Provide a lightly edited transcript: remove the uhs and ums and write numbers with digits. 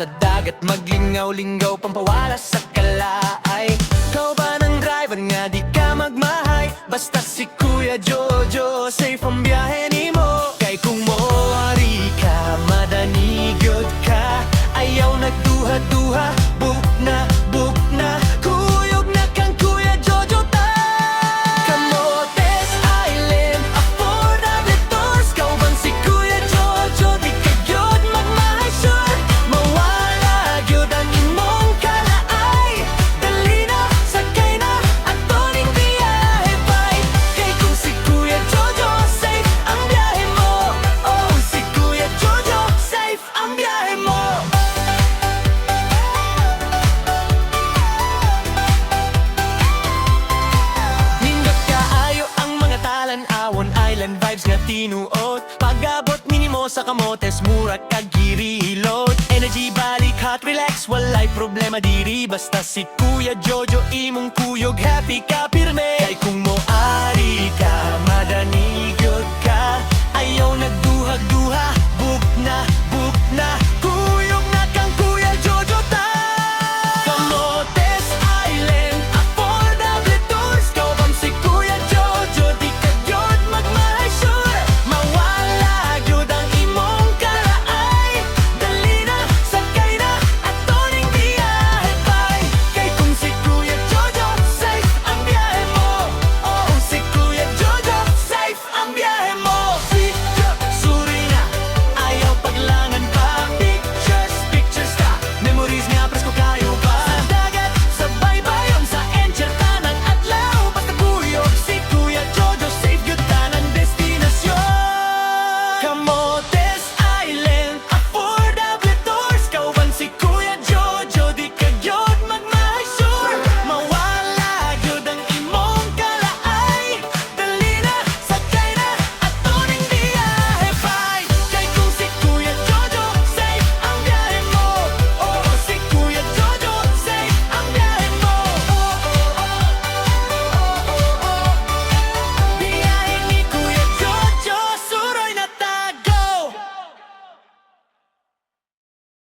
sa dagat, maglingaw-lingaw, pampawala sa kalaay. Ikaw ba ng driver nga di ka magmahay? Basta si Kuya Jojo, safe ang biyahe ni mo. Kay kung moari ka, madanigyod ka, ayaw nagduha-duha, book na, kuyog na kang Kuya Jojo ta. Camotes Island, affordable tours, kau bang si Kuya Jojo, di ka gyud magmahay sure. Mawala gyud ang imong kalaay, dali na, sakay na, atoning biyahe pay. Kay kung si Kuya Jojo, safe ang biyahe mo. Oh, si Kuya Jojo, safe ang biyahe mo. Nindot kaayo ang mga talan-awon, island vibes nga tinuot. Pag-abot minimo sa Camotes, mura kag girilot. Energy balik, hot relax, walay problema diri. Basta si Kuya Jojo, imong kuyog, happy ka pirme. Kay kung moari ka, madanigyod ka, ayaw nagduha